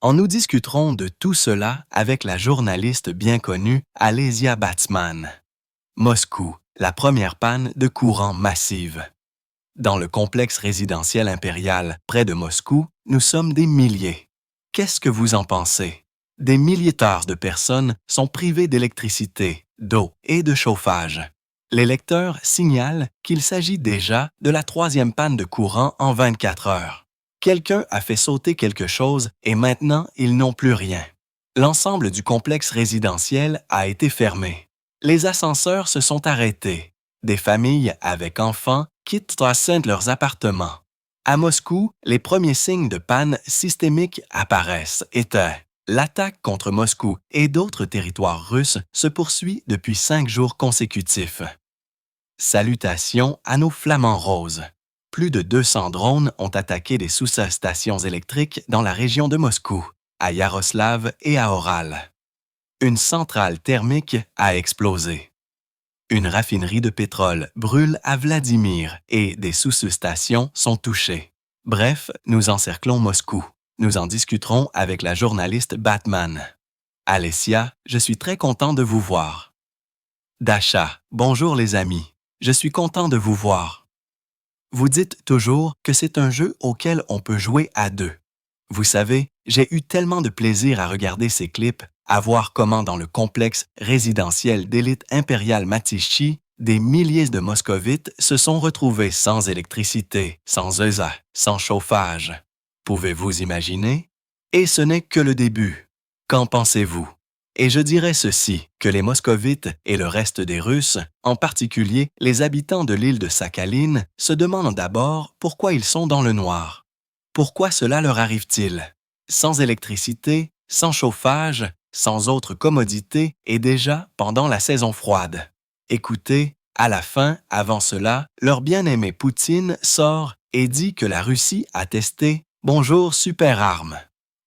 Nous discuterons de tout cela avec la journaliste bien connue Alesia Batzman. Moscou, la première panne de courant massive. Dans le complexe résidentiel impérial près de Moscou, nous sommes des milliers. Qu'est-ce que vous en pensez? Des milliers de personnes sont privées d'électricité, d'eau et de chauffage. Les lecteurs signalent qu'il s'agit déjà de la troisième panne de courant en 24 heures. Quelqu'un a fait sauter quelque chose et maintenant ils n'ont plus rien. L'ensemble du complexe résidentiel a été fermé. Les ascenseurs se sont arrêtés. Des familles avec enfants quittent leurs appartements. À Moscou, les premiers signes de panne systémique apparaissent et l'attaque contre Moscou et d'autres territoires russes se poursuit depuis 5 jours consécutifs. Salutations à nos flamants roses. Plus de 200 drones ont attaqué des sous-stations électriques dans la région de Moscou, à Yaroslav et à Oral. Une centrale thermique a explosé. Une raffinerie de pétrole brûle à Vladimir et des sous-stations sont touchées. Bref, nous encerclons Moscou. Nous en discuterons avec la journaliste Batman. Alesia, je suis très content de vous voir. Dasha, bonjour les amis. Je suis content de vous voir. Vous dites toujours que c'est un jeu auquel on peut jouer à deux. Vous savez, j'ai eu tellement de plaisir à regarder ces clips, à voir comment dans le complexe résidentiel d'élite impériale Matichi, des milliers de moscovites se sont retrouvés sans électricité, sans eau, sans chauffage. Pouvez-vous imaginer? Et ce n'est que le début. Qu'en pensez-vous? Et je dirais ceci, que les moscovites et le reste des Russes, en particulier les habitants de l'île de Sakhaline, se demandent d'abord pourquoi ils sont dans le noir. Pourquoi cela leur arrive-t-il? Sans électricité, sans chauffage, sans autre commodité et déjà pendant la saison froide. Écoutez, à la fin, avant cela, leur bien-aimé Poutine sort et dit que la Russie a testé « Bonjour super arme ».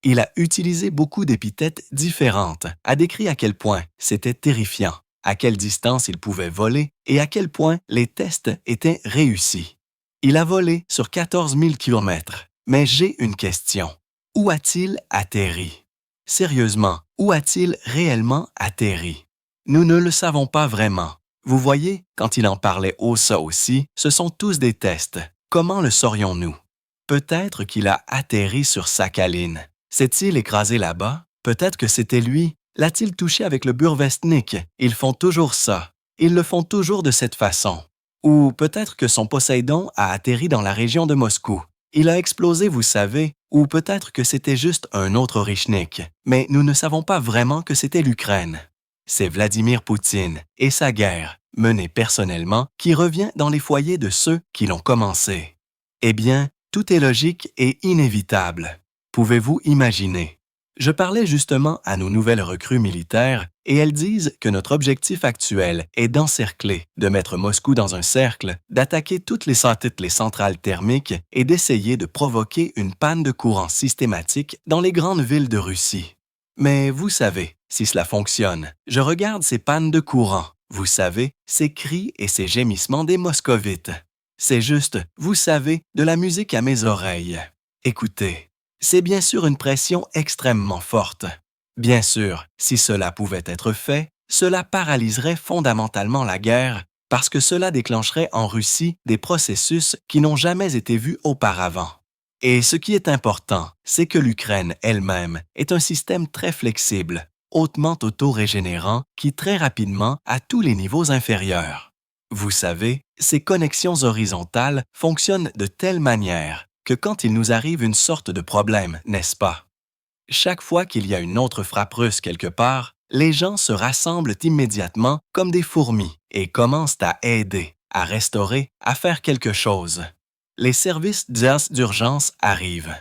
Il a utilisé beaucoup d'épithètes différentes, a décrit à quel point c'était terrifiant, à quelle distance il pouvait voler et à quel point les tests étaient réussis. Il a volé sur 14 000 km. Mais j'ai une question. Où a-t-il atterri? Sérieusement, où a-t-il réellement atterri? Nous ne le savons pas vraiment. Vous voyez, quand il en parlait ça aussi, ce sont tous des tests. Comment le saurions-nous? Peut-être qu'il a atterri sur Sakhaline. S'est-il écrasé là-bas? Peut-être que c'était lui. L'a-t-il touché avec le Burevestnik? Ils font toujours ça. Ils le font toujours de cette façon. Ou peut-être que son Poséidon a atterri dans la région de Moscou. Il a explosé, vous savez, ou peut-être que c'était juste un autre Orichnik. Mais nous ne savons pas vraiment que c'était l'Ukraine. C'est Vladimir Poutine et sa guerre, menée personnellement, qui revient dans les foyers de ceux qui l'ont commencé. Eh bien, tout est logique et inévitable. Pouvez-vous imaginer? Je parlais justement à nos nouvelles recrues militaires et elles disent que notre objectif actuel est d'encercler, de mettre Moscou dans un cercle, d'attaquer toutes les centrales thermiques et d'essayer de provoquer une panne de courant systématique dans les grandes villes de Russie. Mais vous savez, si cela fonctionne, je regarde ces pannes de courant, vous savez, ces cris et ces gémissements des moscovites. C'est juste, vous savez, de la musique à mes oreilles. Écoutez. C'est bien sûr une pression extrêmement forte. Bien sûr, si cela pouvait être fait, cela paralyserait fondamentalement la guerre parce que cela déclencherait en Russie des processus qui n'ont jamais été vus auparavant. Et ce qui est important, c'est que l'Ukraine elle-même est un système très flexible, hautement auto-régénérant qui très rapidement à tous les niveaux inférieurs. Vous savez, ces connexions horizontales fonctionnent de telle manière que quand il nous arrive une sorte de problème, n'est-ce pas? Chaque fois qu'il y a une autre frappe russe quelque part, les gens se rassemblent immédiatement comme des fourmis et commencent à aider, à restaurer, à faire quelque chose. Les services d'urgence arrivent.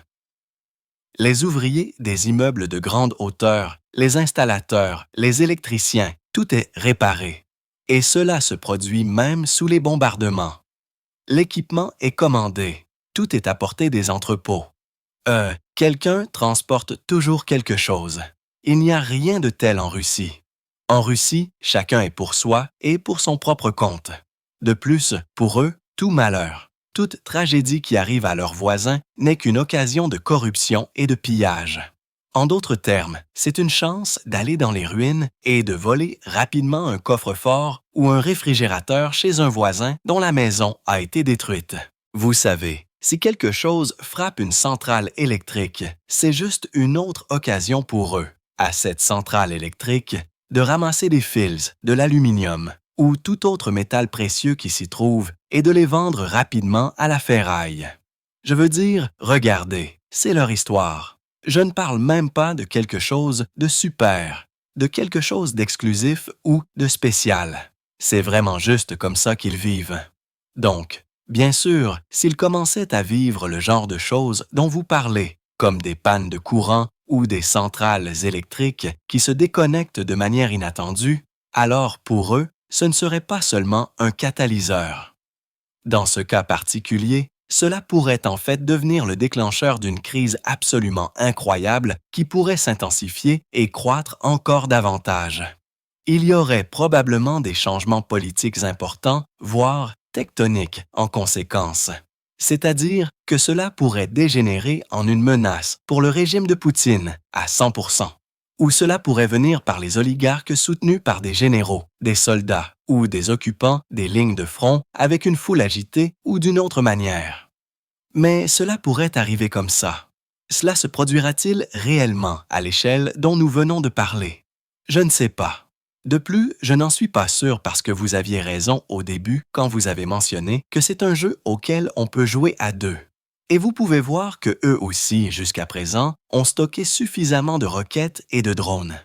Les ouvriers des immeubles de grande hauteur, les installateurs, les électriciens, tout est réparé. Et cela se produit même sous les bombardements. L'équipement est commandé. Tout est à portée des entrepôts. Quelqu'un transporte toujours quelque chose. Il n'y a rien de tel en Russie. En Russie, chacun est pour soi et pour son propre compte. De plus, pour eux, tout malheur, toute tragédie qui arrive à leurs voisins n'est qu'une occasion de corruption et de pillage. En d'autres termes, c'est une chance d'aller dans les ruines et de voler rapidement un coffre-fort ou un réfrigérateur chez un voisin dont la maison a été détruite. Vous savez, si quelque chose frappe une centrale électrique, c'est juste une autre occasion pour eux, à cette centrale électrique, de ramasser des fils, de l'aluminium ou tout autre métal précieux qui s'y trouve et de les vendre rapidement à la ferraille. Je veux dire, regardez, c'est leur histoire. Je ne parle même pas de quelque chose de super, de quelque chose d'exclusif ou de spécial. C'est vraiment juste comme ça qu'ils vivent. Donc, bien sûr, s'ils commençaient à vivre le genre de choses dont vous parlez, comme des pannes de courant ou des centrales électriques qui se déconnectent de manière inattendue, alors pour eux, ce ne serait pas seulement un catalyseur. Dans ce cas particulier, cela pourrait en fait devenir le déclencheur d'une crise absolument incroyable qui pourrait s'intensifier et croître encore davantage. Il y aurait probablement des changements politiques importants, voire tectoniques en conséquence. C'est-à-dire que cela pourrait dégénérer en une menace pour le régime de Poutine à 100%. Ou cela pourrait venir par les oligarques soutenus par des généraux, des soldats ou des occupants des lignes de front avec une foule agitée ou d'une autre manière. Mais cela pourrait arriver comme ça. Cela se produira-t-il réellement à l'échelle dont nous venons de parler? Je ne sais pas. De plus, je n'en suis pas sûr parce que vous aviez raison au début quand vous avez mentionné que c'est un jeu auquel on peut jouer à deux. Et vous pouvez voir que eux aussi, jusqu'à présent, ont stocké suffisamment de roquettes et de drones.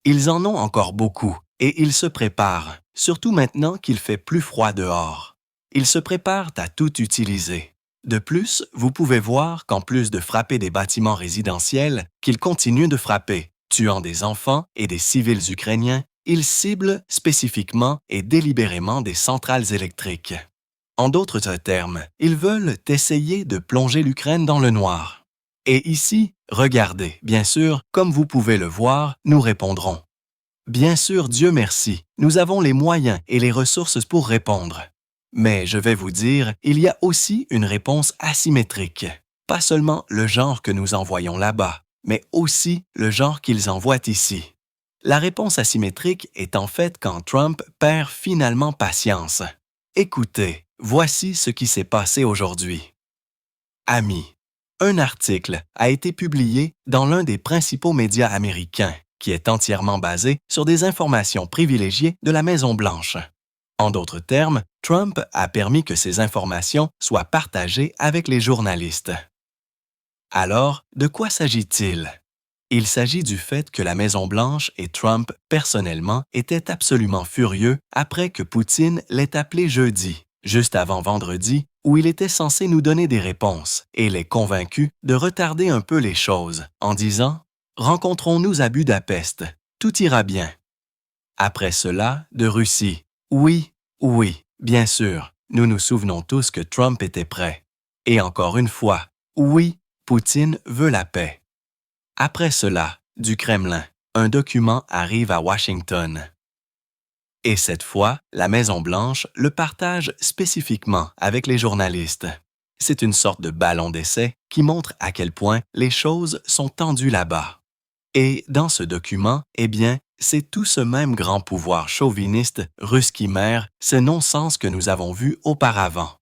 Ils en ont encore beaucoup et ils se préparent, surtout maintenant qu'il fait plus froid dehors. Ils se préparent à tout utiliser. De plus, vous pouvez voir qu'en plus de frapper des bâtiments résidentiels, qu'ils continuent de frapper, tuant des enfants et des civils ukrainiens, ils ciblent spécifiquement et délibérément des centrales électriques. En d'autres termes, ils veulent essayer de plonger l'Ukraine dans le noir. Et ici, regardez, bien sûr, comme vous pouvez le voir, nous répondrons. Bien sûr, Dieu merci, nous avons les moyens et les ressources pour répondre. Mais je vais vous dire, il y a aussi une réponse asymétrique. Pas seulement le genre que nous envoyons là-bas, mais aussi le genre qu'ils envoient ici. La réponse asymétrique est en fait quand Trump perd finalement patience. Écoutez, voici ce qui s'est passé aujourd'hui. Amis, un article a été publié dans l'un des principaux médias américains, qui est entièrement basé sur des informations privilégiées de la Maison-Blanche. En d'autres termes, Trump a permis que ces informations soient partagées avec les journalistes. Alors, de quoi s'agit-il? Il s'agit du fait que la Maison-Blanche et Trump, personnellement, étaient absolument furieux après que Poutine l'ait appelé jeudi, juste avant vendredi, où il était censé nous donner des réponses, et les convaincu de retarder un peu les choses, en disant « Rencontrons-nous à Budapest, tout ira bien ». Après cela, de Russie. Oui, bien sûr, nous nous souvenons tous que Trump était prêt. Et encore une fois, oui, Poutine veut la paix. Après cela, du Kremlin, un document arrive à Washington. Et cette fois, la Maison-Blanche le partage spécifiquement avec les journalistes. C'est une sorte de ballon d'essai qui montre à quel point les choses sont tendues là-bas. Et dans ce document, eh bien, c'est tout ce même grand pouvoir chauviniste, ruskimère, ce non-sens que nous avons vu auparavant.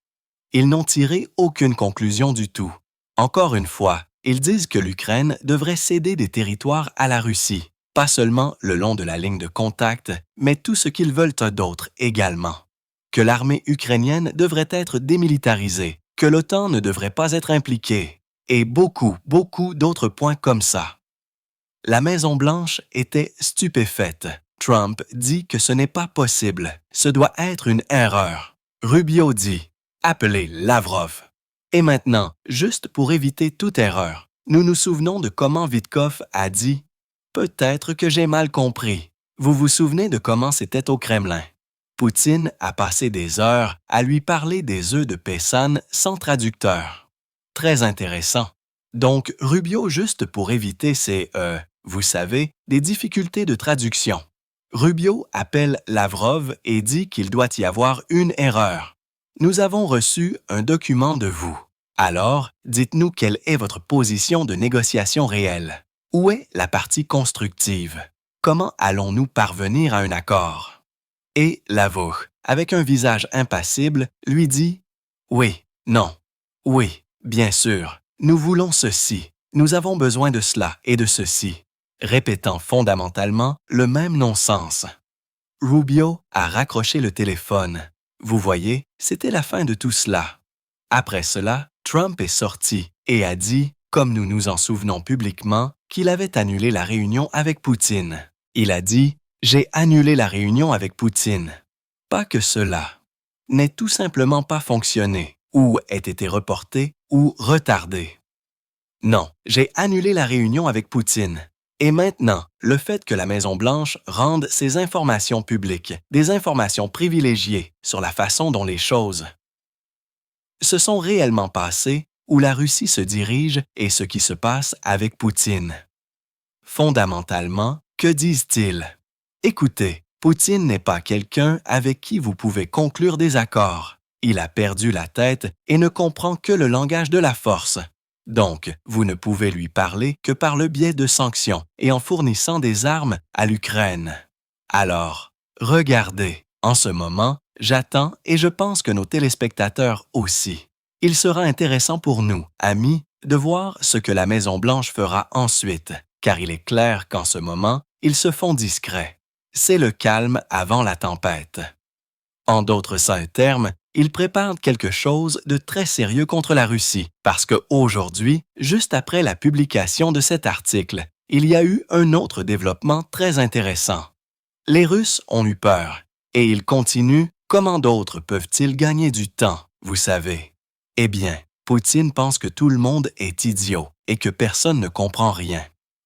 Ils n'ont tiré aucune conclusion du tout. Encore une fois, ils disent que l'Ukraine devrait céder des territoires à la Russie, pas seulement le long de la ligne de contact, mais tout ce qu'ils veulent d'autre également. Que l'armée ukrainienne devrait être démilitarisée, que l'OTAN ne devrait pas être impliquée, et beaucoup d'autres points comme ça. La Maison-Blanche était stupéfaite. Trump dit que ce n'est pas possible, ce doit être une erreur. Rubio dit « Appelez Lavrov ». Et maintenant, juste pour éviter toute erreur, nous nous souvenons de comment Witkoff a dit « Peut-être que j'ai mal compris ». Vous vous souvenez de comment c'était au Kremlin? Poutine a passé des heures à lui parler des œufs de Paysanne sans traducteur. Très intéressant. Donc, Rubio, juste pour éviter ces, vous savez, des difficultés de traduction. Rubio appelle Lavrov et dit qu'il doit y avoir une erreur. Nous avons reçu un document de vous. Alors, dites-nous quelle est votre position de négociation réelle. Où est la partie constructive? Comment allons-nous parvenir à un accord? Et Lavaux, avec un visage impassible, lui dit « Oui, non, oui, bien sûr, nous voulons ceci, nous avons besoin de cela et de ceci », répétant fondamentalement le même non-sens. Rubio a raccroché le téléphone. Vous voyez, c'était la fin de tout cela. Après cela, Trump est sorti et a dit, comme nous nous en souvenons publiquement, qu'il avait annulé la réunion avec Poutine. Il a dit « J'ai annulé la réunion avec Poutine ». Pas que cela n'ait tout simplement pas fonctionné, ou ait été reporté ou retardé. Non, j'ai annulé la réunion avec Poutine. Et maintenant, le fait que la Maison-Blanche rende ces informations publiques, des informations privilégiées sur la façon dont les choses se sont réellement passées, où la Russie se dirige et ce qui se passe avec Poutine. Fondamentalement, que disent-ils? Écoutez, Poutine n'est pas quelqu'un avec qui vous pouvez conclure des accords. Il a perdu la tête et ne comprend que le langage de la force. Donc, vous ne pouvez lui parler que par le biais de sanctions et en fournissant des armes à l'Ukraine. Alors, regardez, en ce moment, j'attends et je pense que nos téléspectateurs aussi. Il sera intéressant pour nous, amis, de voir ce que la Maison-Blanche fera ensuite, car il est clair qu'en ce moment, ils se font discrets. C'est le calme avant la tempête. En d'autres termes, ils préparent quelque chose de très sérieux contre la Russie, parce qu'aujourd'hui, juste après la publication de cet article, il y a eu un autre développement très intéressant. Les Russes ont eu peur, et ils continuent. Comment d'autres peuvent-ils gagner du temps, vous savez? Eh bien, Poutine pense que tout le monde est idiot et que personne ne comprend rien.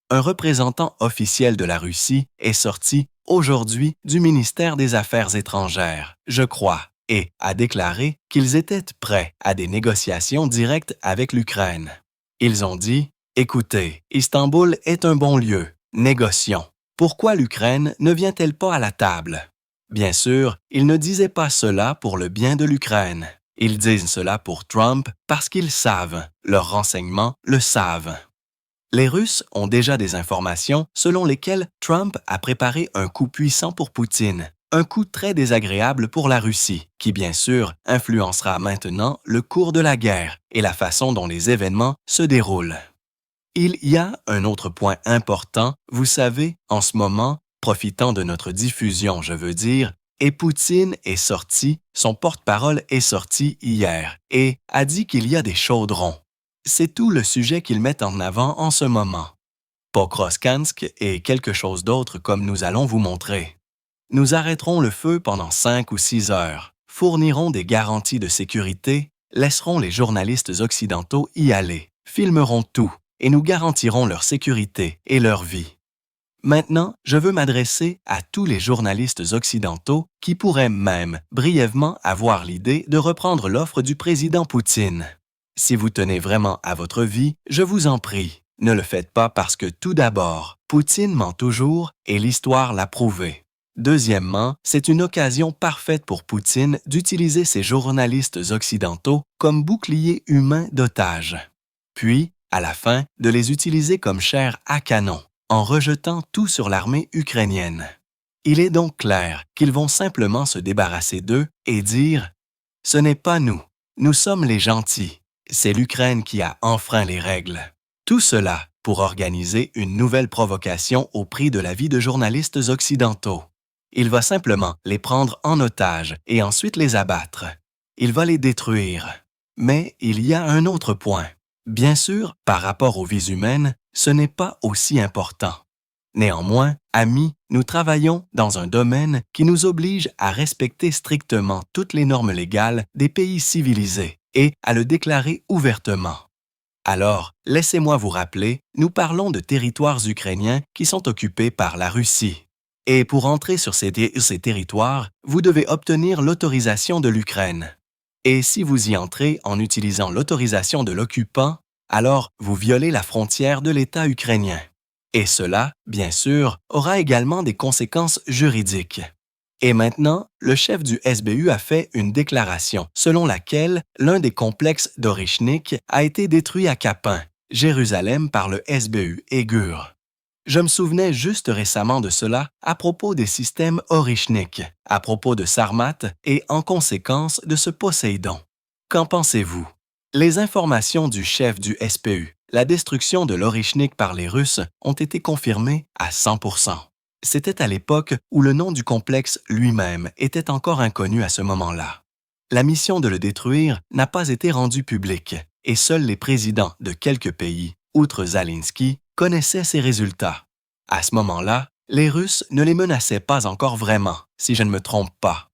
Un représentant officiel de la Russie est sorti aujourd'hui du ministère des Affaires étrangères, je crois, et a déclaré qu'ils étaient prêts à des négociations directes avec l'Ukraine. Ils ont dit « Écoutez, Istanbul est un bon lieu, négocions. Pourquoi l'Ukraine ne vient-elle pas à la table? » Bien sûr, ils ne disaient pas cela pour le bien de l'Ukraine. Ils disent cela pour Trump parce qu'ils savent, leurs renseignements le savent. Les Russes ont déjà des informations selon lesquelles Trump a préparé un coup puissant pour Poutine, un coup très désagréable pour la Russie, qui bien sûr influencera maintenant le cours de la guerre et la façon dont les événements se déroulent. Il y a un autre point important, vous savez, en ce moment, profitant de notre diffusion, je veux dire, et Poutine est sorti, son porte-parole est sorti hier et a dit qu'il y a des chaudrons. C'est tout le sujet qu'ils mettent en avant en ce moment. Pokrovkansk et quelque chose d'autre comme nous allons vous montrer. Nous arrêterons le feu pendant 5 ou 6 heures, fournirons des garanties de sécurité, laisserons les journalistes occidentaux y aller, filmeront tout et nous garantirons leur sécurité et leur vie. Maintenant, je veux m'adresser à tous les journalistes occidentaux qui pourraient même brièvement avoir l'idée de reprendre l'offre du président Poutine. Si vous tenez vraiment à votre vie, je vous en prie, ne le faites pas parce que tout d'abord, Poutine ment toujours et l'histoire l'a prouvé. Deuxièmement, c'est une occasion parfaite pour Poutine d'utiliser ces journalistes occidentaux comme bouclier humain d'otages. Puis, à la fin, de les utiliser comme chair à canon, en rejetant tout sur l'armée ukrainienne. Il est donc clair qu'ils vont simplement se débarrasser d'eux et dire « Ce n'est pas nous, nous sommes les gentils, c'est l'Ukraine qui a enfreint les règles ». Tout cela pour organiser une nouvelle provocation au prix de la vie de journalistes occidentaux. Il va simplement les prendre en otage et ensuite les abattre. Il va les détruire. Mais il y a un autre point. Bien sûr, par rapport aux vies humaines, ce n'est pas aussi important. Néanmoins, amis, nous travaillons dans un domaine qui nous oblige à respecter strictement toutes les normes légales des pays civilisés et à le déclarer ouvertement. Alors, laissez-moi vous rappeler, nous parlons de territoires ukrainiens qui sont occupés par la Russie. Et pour entrer sur ces territoires, vous devez obtenir l'autorisation de l'Ukraine. Et si vous y entrez en utilisant l'autorisation de l'occupant, alors vous violez la frontière de l'État ukrainien. Et cela, bien sûr, aura également des conséquences juridiques. Et maintenant, le chef du SBU a fait une déclaration selon laquelle l'un des complexes d'Orichnik a été détruit à Kapan, Jérusalem par le SBU et Gur. Je me souvenais juste récemment de cela à propos des systèmes Orichnik, à propos de Sarmat et en conséquence de ce Poséidon. Qu'en pensez-vous? Les informations du chef du SPU, la destruction de l'Orichnik par les Russes, ont été confirmées à 100%. C'était à l'époque où le nom du complexe lui-même était encore inconnu à ce moment-là. La mission de le détruire n'a pas été rendue publique et seuls les présidents de quelques pays, outre Zelensky, connaissaient ces résultats. À ce moment-là, les Russes ne les menaçaient pas encore vraiment, si je ne me trompe pas.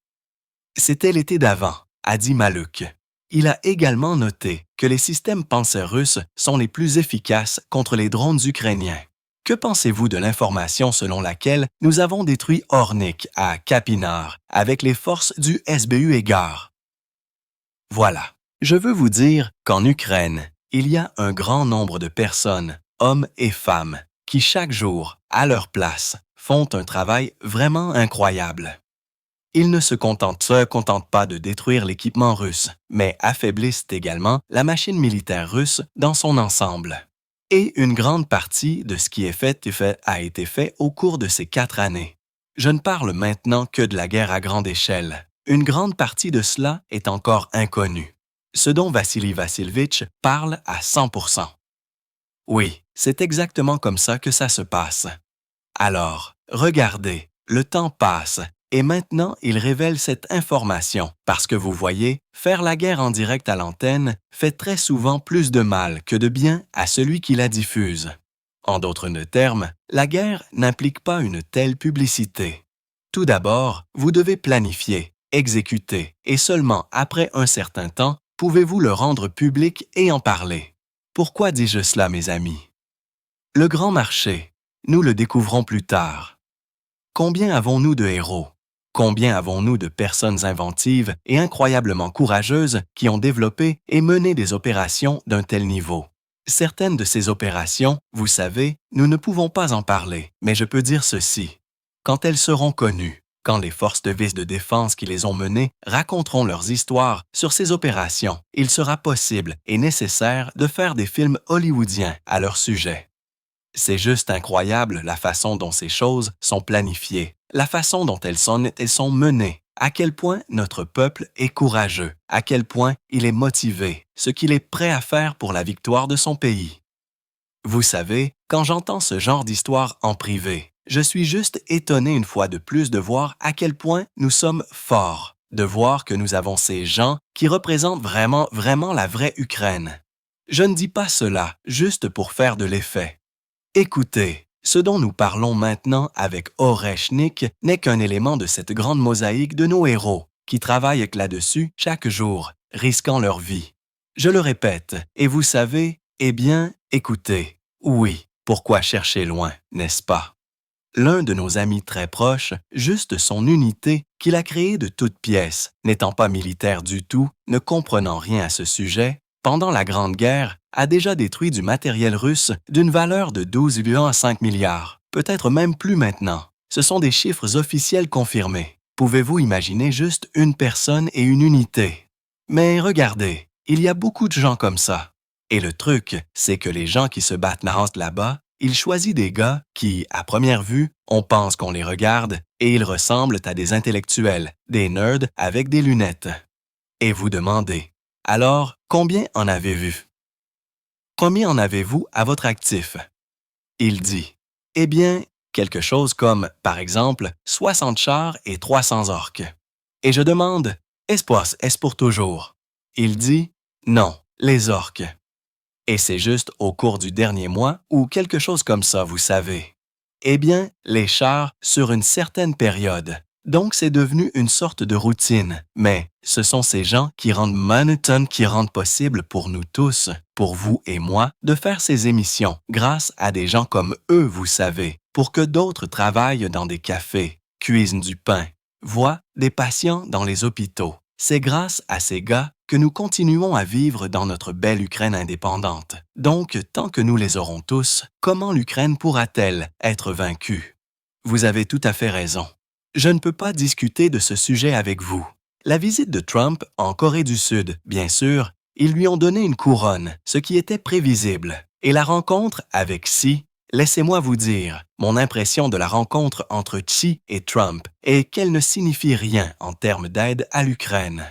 C'était l'été d'avant, a dit Maluk. Il a également noté que les systèmes Panzer russes sont les plus efficaces contre les drones ukrainiens. Que pensez-vous de l'information selon laquelle nous avons détruit Ornik à Kapinar avec les forces du SBU Egar? Voilà. Je veux vous dire qu'en Ukraine, il y a un grand nombre de personnes, hommes et femmes, qui chaque jour, à leur place, font un travail vraiment incroyable. Ils ne se contentent pas de détruire l'équipement russe, mais affaiblissent également la machine militaire russe dans son ensemble. Et une grande partie de ce qui est fait a été fait au cours de ces 4 années. Je ne parle maintenant que de la guerre à grande échelle. Une grande partie de cela est encore inconnue, ce dont Vassili Vassilevitch parle à 100%. Oui, c'est exactement comme ça que ça se passe. Alors, regardez, le temps passe, et maintenant il révèle cette information, parce que vous voyez, faire la guerre en direct à l'antenne fait très souvent plus de mal que de bien à celui qui la diffuse. En d'autres termes, la guerre n'implique pas une telle publicité. Tout d'abord, vous devez planifier, exécuter, et seulement après un certain temps, pouvez-vous le rendre public et en parler. Pourquoi dis-je cela, mes amis? Le grand marché, nous le découvrons plus tard. Combien avons-nous de héros? Combien avons-nous de personnes inventives et incroyablement courageuses qui ont développé et mené des opérations d'un tel niveau? Certaines de ces opérations, vous savez, nous ne pouvons pas en parler, mais je peux dire ceci. Quand elles seront connues, quand les forces de défense qui les ont menées raconteront leurs histoires sur ces opérations, il sera possible et nécessaire de faire des films hollywoodiens à leur sujet. C'est juste incroyable la façon dont ces choses sont planifiées, la façon dont elles sont menées, à quel point notre peuple est courageux, à quel point il est motivé, ce qu'il est prêt à faire pour la victoire de son pays. Vous savez, quand j'entends ce genre d'histoire en privé, je suis juste étonné une fois de plus de voir à quel point nous sommes forts, de voir que nous avons ces gens qui représentent vraiment la vraie Ukraine. Je ne dis pas cela juste pour faire de l'effet. Écoutez, ce dont nous parlons maintenant avec Orechnik n'est qu'un élément de cette grande mosaïque de nos héros qui travaillent là-dessus chaque jour, risquant leur vie. Je le répète, et vous savez, eh bien, écoutez, oui, pourquoi chercher loin, n'est-ce pas? L'un de nos amis très proches, juste son unité qu'il a créée de toutes pièces, n'étant pas militaire du tout, ne comprenant rien à ce sujet, pendant la Grande Guerre, a déjà détruit du matériel russe d'une valeur de 12,5 milliards, peut-être même plus maintenant. Ce sont des chiffres officiels confirmés. Pouvez-vous imaginer juste une personne et une unité? Mais regardez, il y a beaucoup de gens comme ça. Et le truc, c'est que les gens qui se battent là-bas, ils choisissent des gars qui, à première vue, on pense qu'on les regarde et ils ressemblent à des intellectuels, des nerds avec des lunettes. Et vous demandez, alors, combien en avez-vous? Combien en avez-vous à votre actif? Il dit, eh bien, quelque chose comme, par exemple, 60 chars et 300 orques. Et je demande, est-ce pour toujours? Il dit, non, les orques. Et c'est juste au cours du dernier mois ou quelque chose comme ça, vous savez. Eh bien, les chars sur une certaine période. Donc, c'est devenu une sorte de routine. Mais ce sont ces gens qui rendent possible pour nous tous, pour vous et moi, de faire ces émissions grâce à des gens comme eux, vous savez, pour que d'autres travaillent dans des cafés, cuisinent du pain, voient des patients dans les hôpitaux. C'est grâce à ces gars que nous continuons à vivre dans notre belle Ukraine indépendante. Donc, tant que nous les aurons tous, comment l'Ukraine pourra-t-elle être vaincue? Vous avez tout à fait raison. Je ne peux pas discuter de ce sujet avec vous. La visite de Trump en Corée du Sud, bien sûr, ils lui ont donné une couronne, ce qui était prévisible. Et la rencontre avec Xi, laissez-moi vous dire, mon impression de la rencontre entre Xi et Trump est qu'elle ne signifie rien en termes d'aide à l'Ukraine.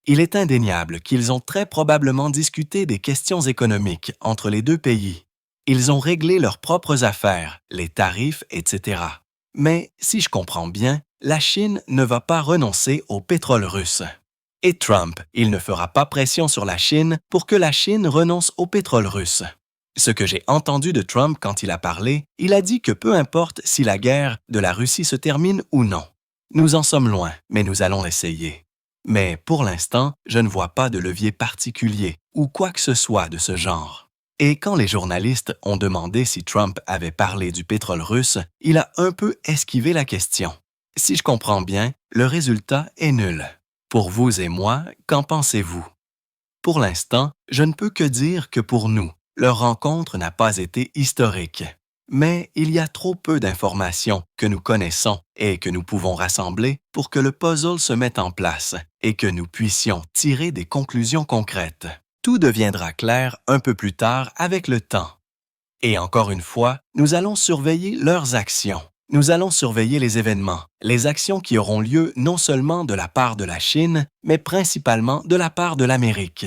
Il est indéniable qu'ils ont très probablement discuté des questions économiques entre les deux pays. Ils ont réglé leurs propres affaires, les tarifs, etc. Mais, si je comprends bien, la Chine ne va pas renoncer au pétrole russe. Et Trump, il ne fera pas pression sur la Chine pour que la Chine renonce au pétrole russe. Ce que j'ai entendu de Trump quand il a parlé, il a dit que peu importe si la guerre de la Russie se termine ou non. Nous en sommes loin, mais nous allons l'essayer. Mais pour l'instant, je ne vois pas de levier particulier ou quoi que ce soit de ce genre. Et quand les journalistes ont demandé si Trump avait parlé du pétrole russe, il a un peu esquivé la question. Si je comprends bien, le résultat est nul. Pour vous et moi, qu'en pensez-vous? Pour l'instant, je ne peux que dire que pour nous, leur rencontre n'a pas été historique. Mais il y a trop peu d'informations que nous connaissons et que nous pouvons rassembler pour que le puzzle se mette en place et que nous puissions tirer des conclusions concrètes. Tout deviendra clair un peu plus tard avec le temps. Et encore une fois, nous allons surveiller leurs actions. Nous allons surveiller les événements, les actions qui auront lieu non seulement de la part de la Chine, mais principalement de la part de l'Amérique.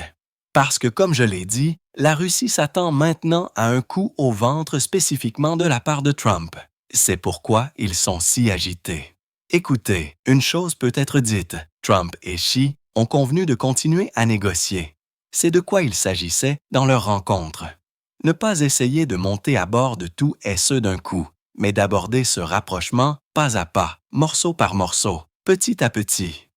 Parce que, comme je l'ai dit, la Russie s'attend maintenant à un coup au ventre spécifiquement de la part de Trump. C'est pourquoi ils sont si agités. Écoutez, une chose peut être dite, Trump et Xi ont convenu de continuer à négocier. C'est de quoi il s'agissait dans leur rencontre. Ne pas essayer de monter à bord de tout et ce d'un coup, mais d'aborder ce rapprochement pas à pas, morceau par morceau, petit à petit.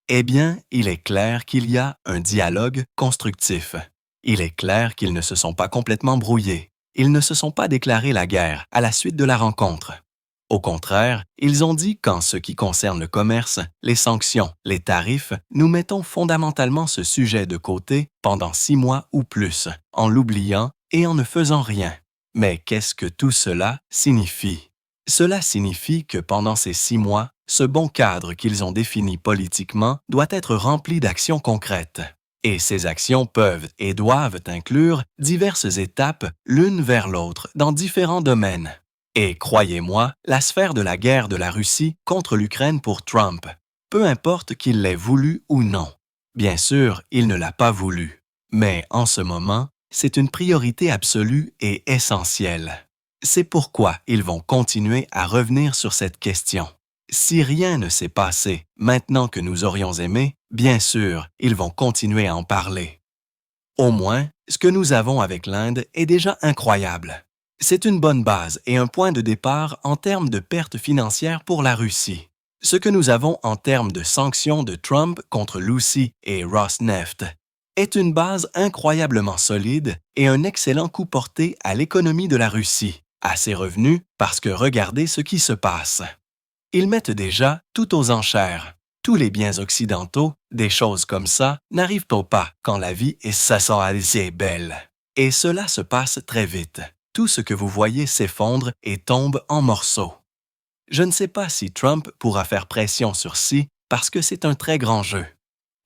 Eh bien, il est clair qu'il y a un dialogue constructif. Il est clair qu'ils ne se sont pas complètement brouillés. Ils ne se sont pas déclaré la guerre à la suite de la rencontre. Au contraire, ils ont dit qu'en ce qui concerne le commerce, les sanctions, les tarifs, nous mettons fondamentalement ce sujet de côté pendant 6 mois ou plus, en l'oubliant et en ne faisant rien. Mais qu'est-ce que tout cela signifie? Cela signifie que pendant ces 6 mois, ce bon cadre qu'ils ont défini politiquement doit être rempli d'actions concrètes. Et ces actions peuvent et doivent inclure diverses étapes l'une vers l'autre dans différents domaines. Et croyez-moi, la sphère de la guerre de la Russie contre l'Ukraine pour Trump, peu importe qu'il l'ait voulu ou non. Bien sûr, il ne l'a pas voulu. Mais en ce moment, c'est une priorité absolue et essentielle. C'est pourquoi ils vont continuer à revenir sur cette question. Si rien ne s'est passé maintenant que nous aurions aimé, bien sûr, ils vont continuer à en parler. Au moins, ce que nous avons avec l'Inde est déjà incroyable. C'est une bonne base et un point de départ en termes de pertes financières pour la Russie. Ce que nous avons en termes de sanctions de Trump contre Lucy et Rosneft est une base incroyablement solide et un excellent coup porté à l'économie de la Russie, à ses revenus, parce que regardez ce qui se passe. Ils mettent déjà tout aux enchères. Tous les biens occidentaux, des choses comme ça, n'arrivent pas quand la vie est assez belle. Et cela se passe très vite. Tout ce que vous voyez s'effondre et tombe en morceaux. Je ne sais pas si Trump pourra faire pression sur Xi parce que c'est un très grand jeu.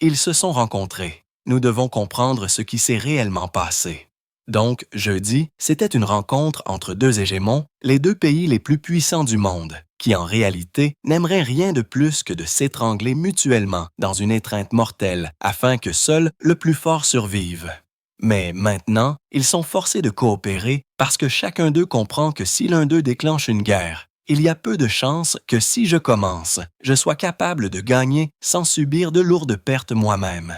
Ils se sont rencontrés. Nous devons comprendre ce qui s'est réellement passé. Donc, jeudi, c'était une rencontre entre deux hégémons, les deux pays les plus puissants du monde, qui en réalité n'aimeraient rien de plus que de s'étrangler mutuellement dans une étreinte mortelle afin que seul le plus fort survive. Mais maintenant, ils sont forcés de coopérer parce que chacun d'eux comprend que si l'un d'eux déclenche une guerre, il y a peu de chances que si je commence, je sois capable de gagner sans subir de lourdes pertes moi-même.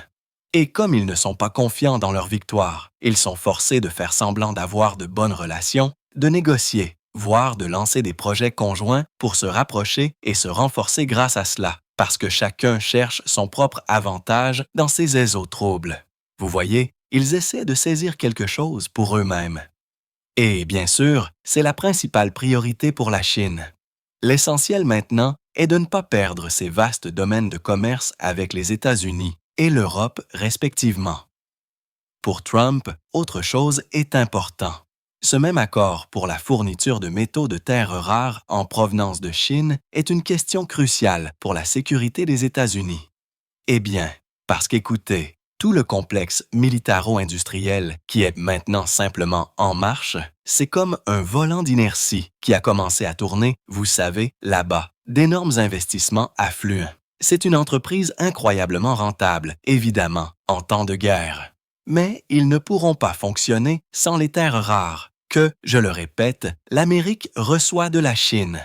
Et comme ils ne sont pas confiants dans leur victoire, ils sont forcés de faire semblant d'avoir de bonnes relations, de négocier, voire de lancer des projets conjoints pour se rapprocher et se renforcer grâce à cela, parce que chacun cherche son propre avantage dans ces ésos troubles. Vous voyez, ils essaient de saisir quelque chose pour eux-mêmes. Et bien sûr, c'est la principale priorité pour la Chine. L'essentiel maintenant est de ne pas perdre ces vastes domaines de commerce avec les États-Unis et l'Europe respectivement. Pour Trump, autre chose est important. Ce même accord pour la fourniture de métaux de terres rares en provenance de Chine est une question cruciale pour la sécurité des États-Unis. Eh bien, parce qu'écoutez, tout le complexe militaro-industriel qui est maintenant simplement en marche, c'est comme un volant d'inertie qui a commencé à tourner, vous savez, là-bas. D'énormes investissements affluent. C'est une entreprise incroyablement rentable, évidemment, en temps de guerre. Mais ils ne pourront pas fonctionner sans les terres rares que, je le répète, l'Amérique reçoit de la Chine.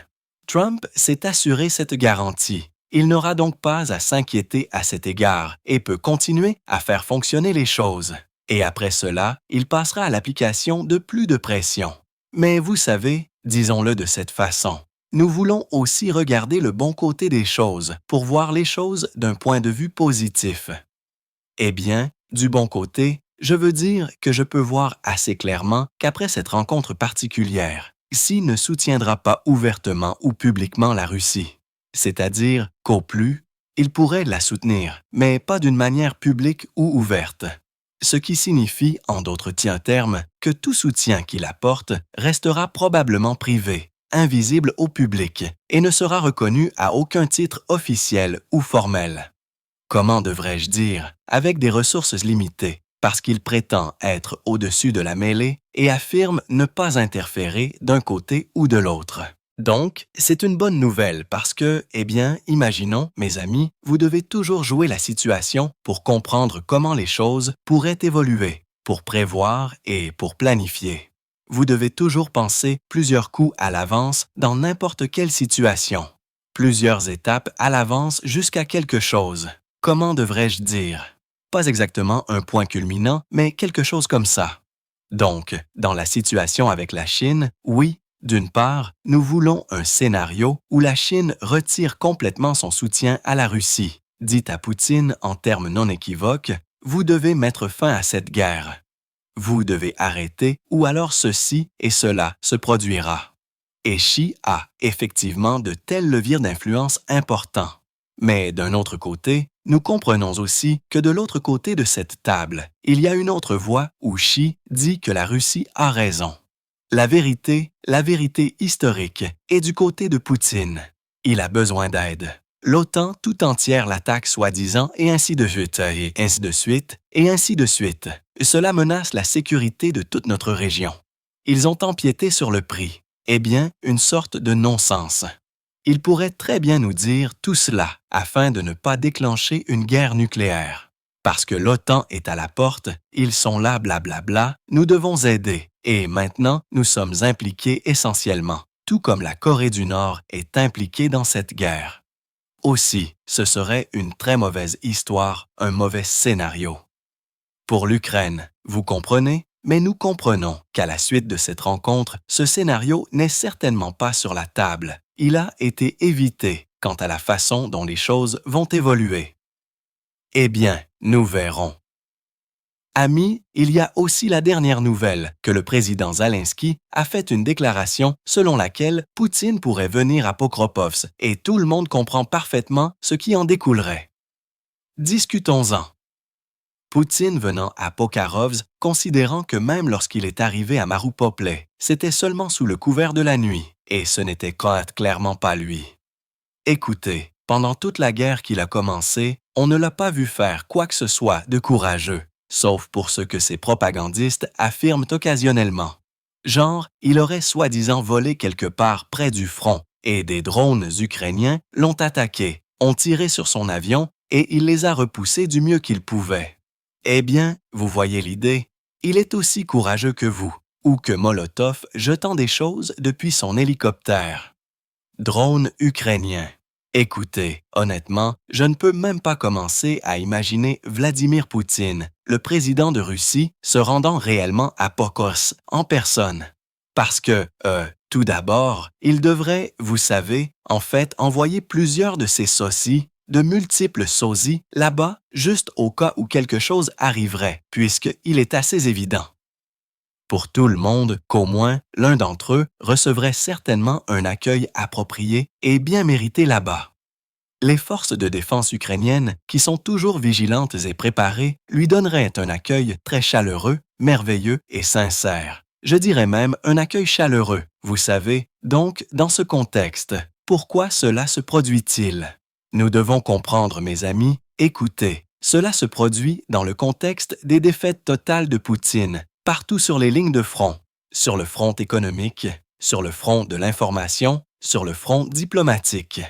Trump s'est assuré cette garantie. Il n'aura donc pas à s'inquiéter à cet égard et peut continuer à faire fonctionner les choses. Et après cela, il passera à l'application de plus de pression. Mais vous savez, disons-le de cette façon, nous voulons aussi regarder le bon côté des choses pour voir les choses d'un point de vue positif. Eh bien, du bon côté, je veux dire que je peux voir assez clairement qu'après cette rencontre particulière, Xi ne soutiendra pas ouvertement ou publiquement la Russie. C'est-à-dire qu'au plus, il pourrait la soutenir, mais pas d'une manière publique ou ouverte. Ce qui signifie, en d'autres termes, que tout soutien qu'il apporte restera probablement privé, invisible au public, et ne sera reconnu à aucun titre officiel ou formel. Comment devrais-je dire, avec des ressources limitées, parce qu'il prétend être au-dessus de la mêlée et affirme ne pas interférer d'un côté ou de l'autre. Donc, c'est une bonne nouvelle parce que, eh bien, imaginons, mes amis, vous devez toujours jouer la situation pour comprendre comment les choses pourraient évoluer, pour prévoir et pour planifier. Vous devez toujours penser plusieurs coups à l'avance dans n'importe quelle situation, plusieurs étapes à l'avance jusqu'à quelque chose. Comment devrais-je dire? Pas exactement un point culminant, mais quelque chose comme ça. Donc, dans la situation avec la Chine, oui, d'une part, nous voulons un scénario où la Chine retire complètement son soutien à la Russie. Dit à Poutine en termes non équivoques, vous devez mettre fin à cette guerre. Vous devez arrêter ou alors ceci et cela se produira. Et Xi a effectivement de tels leviers d'influence importants. Mais d'un autre côté, nous comprenons aussi que de l'autre côté de cette table, il y a une autre voix où Xi dit que la Russie a raison. La vérité historique, est du côté de Poutine. Il a besoin d'aide. L'OTAN tout entière l'attaque soi-disant et ainsi de suite, et ainsi de suite, et ainsi de suite. Cela menace la sécurité de toute notre région. Ils ont empiété sur le prix. Eh bien, une sorte de non-sens. Ils pourraient très bien nous dire tout cela afin de ne pas déclencher une guerre nucléaire. Parce que l'OTAN est à la porte, ils sont là blablabla, nous devons aider. Et maintenant, nous sommes impliqués essentiellement, tout comme la Corée du Nord est impliquée dans cette guerre. Aussi, ce serait une très mauvaise histoire, un mauvais scénario. Pour l'Ukraine, vous comprenez? Mais nous comprenons qu'à la suite de cette rencontre, ce scénario n'est certainement pas sur la table. Il a été évité quant à la façon dont les choses vont évoluer. Eh bien, nous verrons. Amis, il y a aussi la dernière nouvelle que le président Zelensky a fait une déclaration selon laquelle Poutine pourrait venir à Pokrovsk et tout le monde comprend parfaitement ce qui en découlerait. Discutons-en. Poutine venant à Pokrovsk, considérant que même lorsqu'il est arrivé à Mariupol, c'était seulement sous le couvert de la nuit, et ce n'était clairement pas lui. Écoutez, pendant toute la guerre qu'il a commencée, on ne l'a pas vu faire quoi que ce soit de courageux, sauf pour ce que ses propagandistes affirment occasionnellement. Genre, il aurait soi-disant volé quelque part près du front, et des drones ukrainiens l'ont attaqué, ont tiré sur son avion, et il les a repoussés du mieux qu'il pouvait. Eh bien, vous voyez l'idée, il est aussi courageux que vous, ou que Molotov jetant des choses depuis son hélicoptère. Drone ukrainien. Écoutez, honnêtement, je ne peux même pas commencer à imaginer Vladimir Poutine, le président de Russie, se rendant réellement à Pokrovsk en personne. Parce que, tout d'abord, il devrait, vous savez, en fait envoyer plusieurs de ses sosies, de multiples sosies, là-bas, juste au cas où quelque chose arriverait, puisqu'il est assez évident. Pour tout le monde qu'au moins l'un d'entre eux recevrait certainement un accueil approprié et bien mérité là-bas. Les forces de défense ukrainiennes, qui sont toujours vigilantes et préparées, lui donneraient un accueil très chaleureux, merveilleux et sincère. Je dirais même un accueil chaleureux, vous savez. Donc, dans ce contexte, pourquoi cela se produit-il? Nous devons comprendre, mes amis, écoutez, Cela se produit dans le contexte des défaites totales de Poutine, partout sur les lignes de front, sur le front économique, sur le front de l'information, sur le front diplomatique.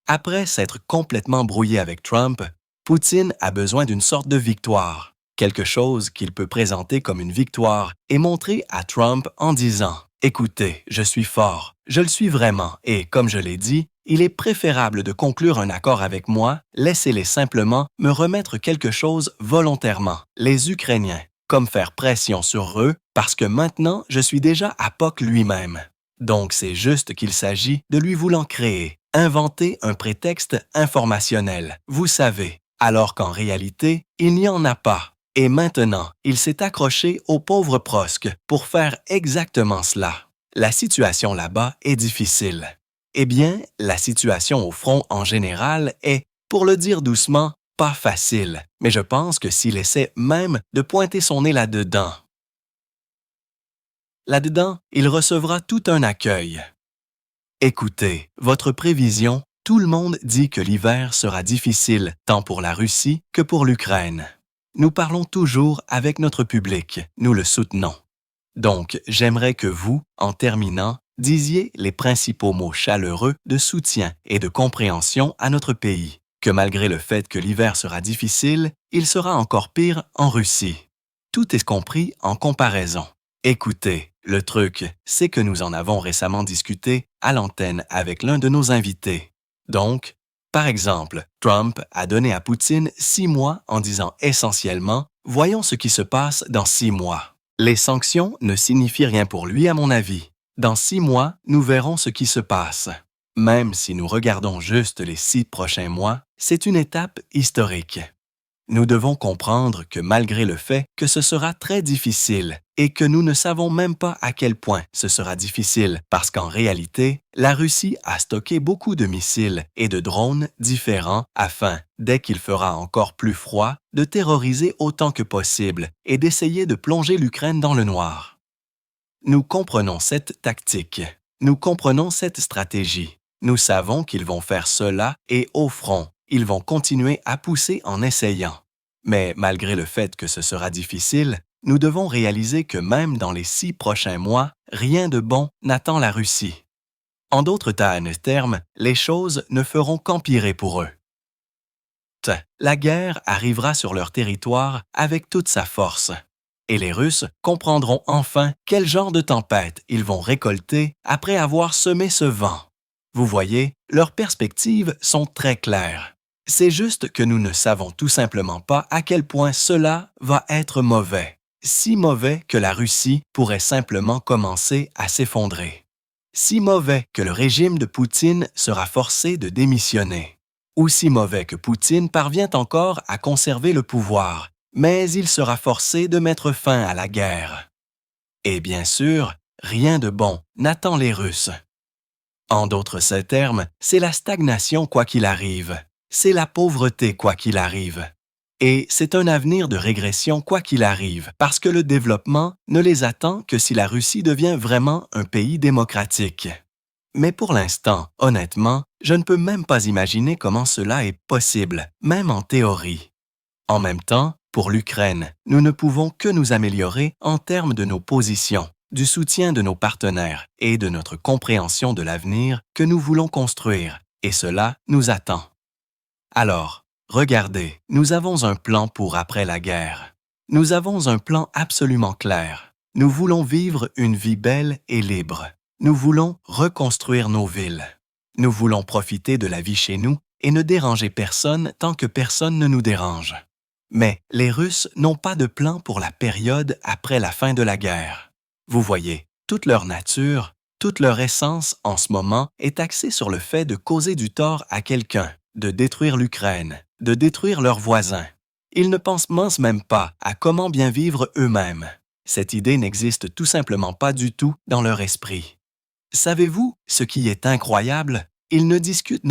Après s'être complètement brouillé avec Trump, Poutine a besoin d'une sorte de victoire, quelque chose qu'il peut présenter comme une victoire et montrer à Trump en disant « Écoutez, je suis fort, je le suis vraiment et, comme je l'ai dit, il est préférable de conclure un accord avec moi, laissez-les simplement me remettre quelque chose volontairement, les Ukrainiens, comme faire pression sur eux parce que maintenant je suis déjà à POC lui-même. Donc c'est juste qu'il s'agit de lui voulant créer, inventer un prétexte informationnel, vous savez, alors qu'en réalité, il n'y en a pas. Et maintenant, il s'est accroché au pauvre Prosk pour faire exactement cela. La situation là-bas est difficile. Eh bien, la situation au front en général est, pour le dire doucement, pas facile, mais je pense que s'il essaie même de pointer son nez là-dedans, il recevra tout un accueil. Écoutez, votre prévision, tout le monde dit que l'hiver sera difficile tant pour la Russie que pour l'Ukraine. Nous parlons toujours avec notre public, nous le soutenons. Donc, j'aimerais que vous, en terminant, disiez les principaux mots chaleureux de soutien et de compréhension à notre pays, que malgré le fait que l'hiver sera difficile, il sera encore pire en Russie. Tout est compris en comparaison. Écoutez, le truc, c'est que nous en avons récemment discuté à l'antenne avec l'un de nos invités. Donc, par exemple, Trump a donné à Poutine 6 mois en disant essentiellement « Voyons ce qui se passe dans 6 mois ». Les sanctions ne signifient rien pour lui à mon avis. Dans 6 mois, nous verrons ce qui se passe. Même si nous regardons juste les 6 prochains mois, c'est une étape historique. Nous devons comprendre que malgré le fait que ce sera très difficile et que nous ne savons même pas à quel point ce sera difficile parce qu'en réalité, la Russie a stocké beaucoup de missiles et de drones différents afin, dès qu'il fera encore plus froid, de terroriser autant que possible et d'essayer de plonger l'Ukraine dans le noir. Nous comprenons cette tactique, nous comprenons cette stratégie. Nous savons qu'ils vont faire cela et au front, ils vont continuer à pousser en essayant. Mais malgré le fait que ce sera difficile, nous devons réaliser que même dans les 6 prochains mois, rien de bon n'attend la Russie. En d'autres termes, les choses ne feront qu'empirer pour eux. La guerre arrivera sur leur territoire avec toute sa force. Et les Russes comprendront enfin quel genre de tempête ils vont récolter après avoir semé ce vent. Vous voyez, leurs perspectives sont très claires. C'est juste que nous ne savons tout simplement pas à quel point cela va être mauvais. Si mauvais que la Russie pourrait simplement commencer à s'effondrer. Si mauvais que le régime de Poutine sera forcé de démissionner. Ou si mauvais que Poutine parvient encore à conserver le pouvoir, mais il sera forcé de mettre fin à la guerre. Et bien sûr, rien de bon n'attend les Russes. En d'autres termes, c'est la stagnation quoi qu'il arrive. C'est la pauvreté quoi qu'il arrive. Et c'est un avenir de régression quoi qu'il arrive, parce que le développement ne les attend que si la Russie devient vraiment un pays démocratique. Mais pour l'instant, honnêtement, je ne peux même pas imaginer comment cela est possible, même en théorie. En même temps, pour l'Ukraine, nous ne pouvons que nous améliorer en termes de nos positions, du soutien de nos partenaires et de notre compréhension de l'avenir que nous voulons construire, et cela nous attend. Alors, regardez, nous avons un plan pour après la guerre. Nous avons un plan absolument clair. Nous voulons vivre une vie belle et libre. Nous voulons reconstruire nos villes. Nous voulons profiter de la vie chez nous et ne déranger personne tant que personne ne nous dérange. Mais les Russes n'ont pas de plan pour la période après la fin de la guerre. Vous voyez, toute leur nature, toute leur essence en ce moment est axée sur le fait de causer du tort à quelqu'un, de détruire l'Ukraine, de détruire leurs voisins. Ils ne pensent même pas à comment bien vivre eux-mêmes. Cette idée n'existe tout simplement pas du tout dans leur esprit. Savez-vous ce qui est incroyable? Ils ne discutent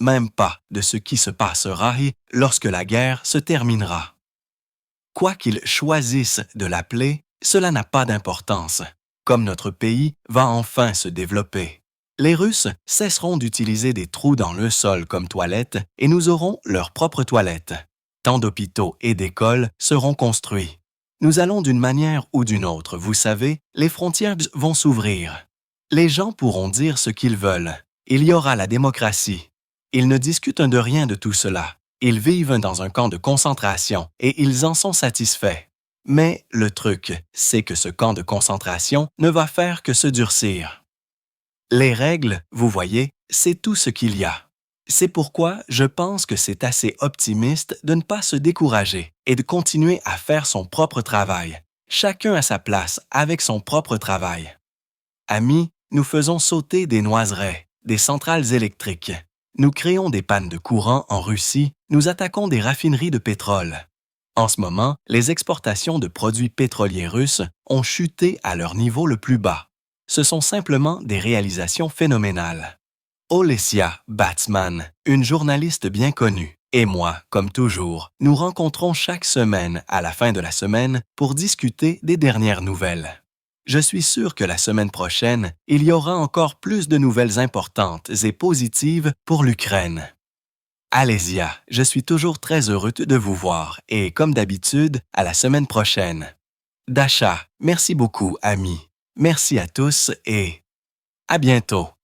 même pas de ce qui se passera lorsque la guerre se terminera. Quoi qu'ils choisissent de l'appeler, cela n'a pas d'importance. Comme notre pays va enfin se développer. Les Russes cesseront d'utiliser des trous dans le sol comme toilettes et nous aurons leur propre toilette. Tant d'hôpitaux et d'écoles seront construits. Nous allons d'une manière ou d'une autre, vous savez, les frontières vont s'ouvrir. Les gens pourront dire ce qu'ils veulent. Il y aura la démocratie. Ils ne discutent de rien de tout cela. Ils vivent dans un camp de concentration et ils en sont satisfaits. Mais le truc, c'est que ce camp de concentration ne va faire que se durcir. Les règles, vous voyez, c'est tout ce qu'il y a. C'est pourquoi je pense que c'est assez optimiste de ne pas se décourager et de continuer à faire son propre travail, chacun à sa place avec son propre travail. Amis, nous faisons sauter des noiserets, des centrales électriques. Nous créons des pannes de courant en Russie, nous attaquons des raffineries de pétrole. En ce moment, les exportations de produits pétroliers russes ont chuté à leur niveau le plus bas. Ce sont simplement des réalisations phénoménales. Olesia Batsman, une journaliste bien connue, et moi, comme toujours, nous rencontrons chaque semaine à la fin de la semaine pour discuter des dernières nouvelles. Je suis sûr que la semaine prochaine, il y aura encore plus de nouvelles importantes et positives pour l'Ukraine. Alésia, je suis toujours très heureux de vous voir et, comme d'habitude, à la semaine prochaine. Dasha, merci beaucoup, amis. Merci à tous et à bientôt.